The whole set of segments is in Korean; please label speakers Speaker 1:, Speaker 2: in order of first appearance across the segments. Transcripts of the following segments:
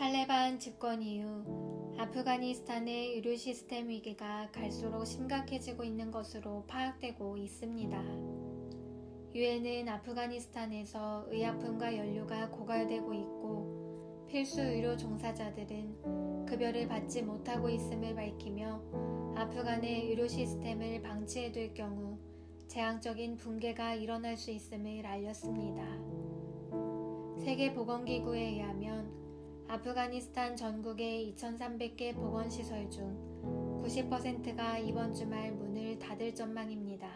Speaker 1: 탈레반 집권 이후 아프가니스탄의 의료 시스템 위기가 갈수록 심각해지고 있는 것으로 파악되고 있습니다. 유엔은 아프가니스탄에서 의약품과 연료가 고갈되고 있고 필수 의료 종사자들은 급여를 받지 못하고 있음을 밝히며 아프간의 의료 시스템을 방치해둘 경우 재앙적인 붕괴가 일어날 수 있음을 알렸습니다. 세계보건기구에 의하면 아프가니스탄 전국의 2,300개 보건시설 중 90%가 이번 주말 문을 닫을 전망입니다.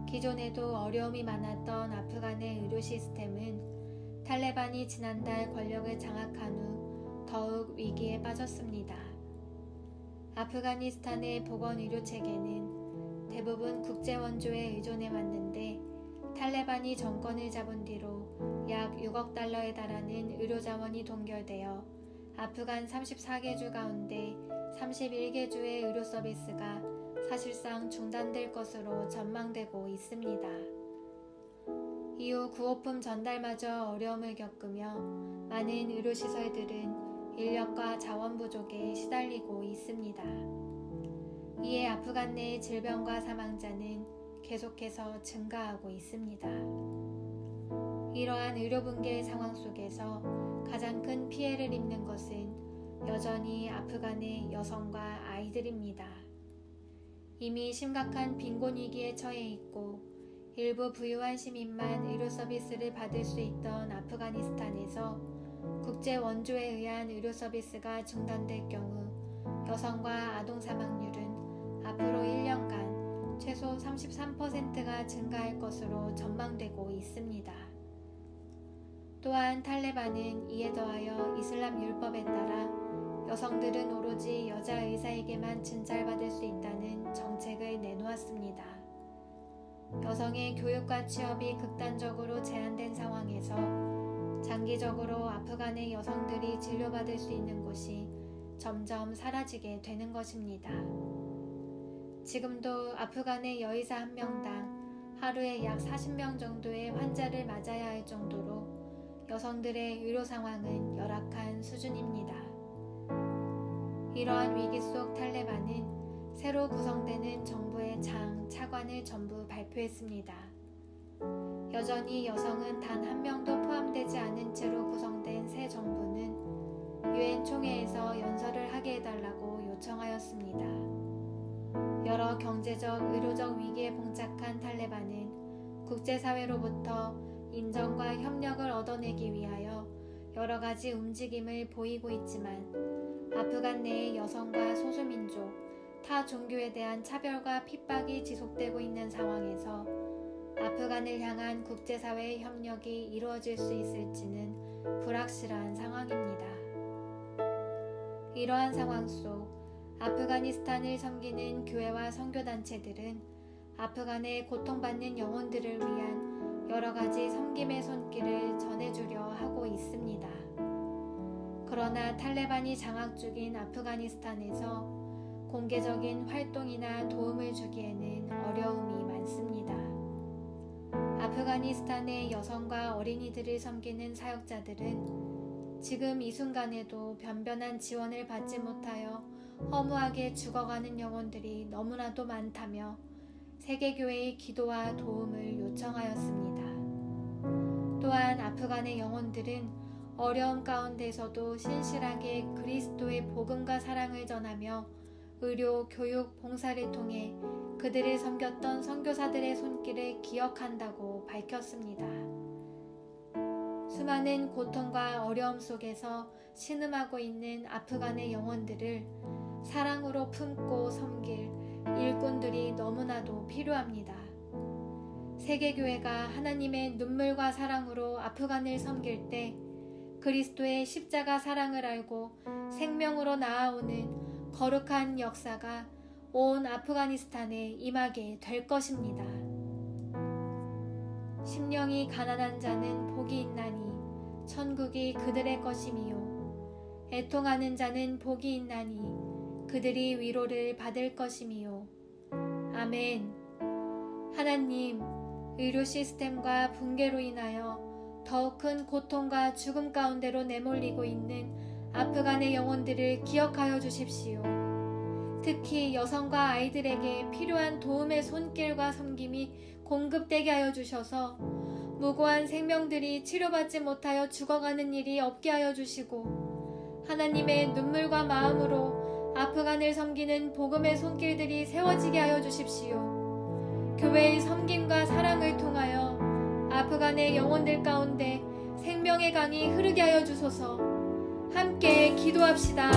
Speaker 1: 기존에도 어려움이 많았던 아프간의 의료 시스템은 탈레반이 지난달 권력을 장악한 후 더욱 위기에 빠졌습니다. 아프가니스탄의 보건의료 체계는 대부분 국제 원조에 의존해 왔는데 탈레반이 정권을 잡은 뒤로 약 6억 달러에 달하는 의료자원이 동결되어 아프간 34개 주 가운데 31개 주의 의료 서비스가 사실상 중단될 것으로 전망되고 있습니다. 이후 구호품 전달마저 어려움을 겪으며 많은 의료시설들은 인력과 자원 부족에 시달리고 있습니다. 이에 아프간 내 질병과 사망자는 계속해서 증가하고 있습니다. 이러한 의료 붕괴 상황 속에서 가장 큰 피해를 입는 것은 여전히 아프간의 여성과 아이들입니다. 이미 심각한 빈곤 위기에 처해 있고 일부 부유한 시민만 의료 서비스를 받을 수 있던 아프가니스탄에서 국제 원조에 의한 의료 서비스가 중단될 경우 여성과 아동 사망률은 앞으로 1년간 최소 33%가 증가할 것으로 전망되고 있습니다. 또한 탈레반은 이에 더하여 이슬람 율법에 따라 여성들은 오로지 여자 의사에게만 진찰받을 수 있다는 정책을 내놓았습니다. 여성의 교육과 취업이 극단적으로 제한된 상황에서 장기적으로 아프간의 여성들이 진료받을 수 있는 곳이 점점 사라지게 되는 것입니다. 지금도 아프간의 여의사 1명당 하루에 약 40명 정도의 환자를 맞아야 할 정도로 여성들의 의료 상황은 열악한 수준입니다. 이러한 위기 속 탈레반은 새로 구성되는 정부의 차관을 전부 발표했습니다. 여전히 여성은 단 한 명도 포함되지 않은 채로 구성된 새 정부는 유엔 총회에서 연설을 하게 해달라고 요청하였습니다. 여러 경제적, 의료적 위기에 봉착한 탈레반은 국제사회로부터 인정과 협력을 얻어내기 위하여 여러 가지 움직임을 보이고 있지만 아프간 내의 여성과 소수민족, 타 종교에 대한 차별과 핍박이 지속되고 있는 상황에서 아프간을 향한 국제사회의 협력이 이루어질 수 있을지는 불확실한 상황입니다. 이러한 상황 속 아프가니스탄을 섬기는 교회와 선교단체들은 아프간의 고통받는 영혼들을 위한 여러 가지 섬김의 손길을 전해주려 하고 있습니다. 그러나 탈레반이 장악 중인 아프가니스탄에서 공개적인 활동이나 도움을 주기에는 어려움이 많습니다. 아프가니스탄의 여성과 어린이들을 섬기는 사역자들은 지금 이 순간에도 변변한 지원을 받지 못하여 허무하게 죽어가는 영혼들이 너무나도 많다며 세계교회의 기도와 도움을 요청하였습니다. 또한 아프간의 영혼들은 어려움 가운데서도 신실하게 그리스도의 복음과 사랑을 전하며 의료, 교육, 봉사를 통해 그들을 섬겼던 선교사들의 손길을 기억한다고 밝혔습니다. 수많은 고통과 어려움 속에서 신음하고 있는 아프간의 영혼들을 사랑으로 품고 섬길 일꾼들이 너무나도 필요합니다. 세계교회가 하나님의 눈물과 사랑으로 아프간을 섬길 때 그리스도의 십자가 사랑을 알고 생명으로 나아오는 거룩한 역사가 온 아프가니스탄에 임하게 될 것입니다. 심령이 가난한 자는 복이 있나니 천국이 그들의 것이미요. 애통하는 자는 복이 있나니 그들이 위로를 받을 것이미요. 아멘. 하나님, 의료 시스템과 붕괴로 인하여 더욱 큰 고통과 죽음 가운데로 내몰리고 있는 아프간의 영혼들을 기억하여 주십시오. 특히 여성과 아이들에게 필요한 도움의 손길과 섬김이 공급되게 하여 주셔서 무고한 생명들이 치료받지 못하여 죽어가는 일이 없게 하여 주시고, 하나님의 눈물과 마음으로 아프간을 섬기는 복음의 손길들이 세워지게 하여 주십시오. 교회의 섬김과 사랑을 통하여 아프간의 영혼들 가운데 생명의 강이 흐르게 하여 주소서. 함께 기도합시다.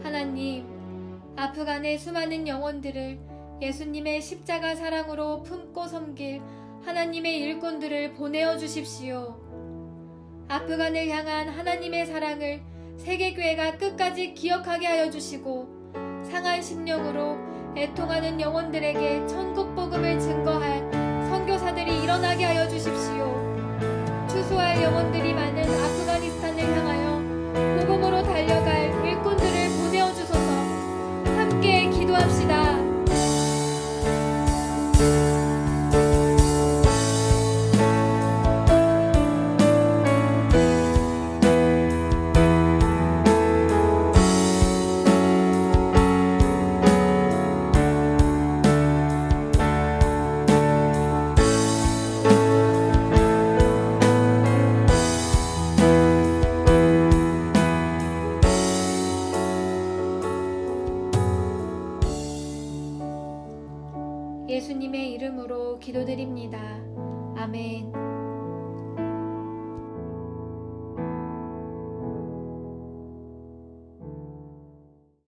Speaker 1: 하나님, 아프간의 수많은 영혼들을 예수님의 십자가 사랑으로 품고 섬길 하나님의 일꾼들을 보내어 주십시오. 아프간을 향한 하나님의 사랑을 세계교회가 끝까지 기억하게 하여 주시고, 상한 심령으로 애통하는 영혼들에게 천국 복음을 증거할 선교사들이 일어나게 하여 주십시오. 추수할 영혼들이 많은 아프가니스탄을 향하여 복음으로 달려갈 일꾼들을 보내어 주소서. 함께 기도합시다. 예수님의 이름으로 기도드립니다. 아멘.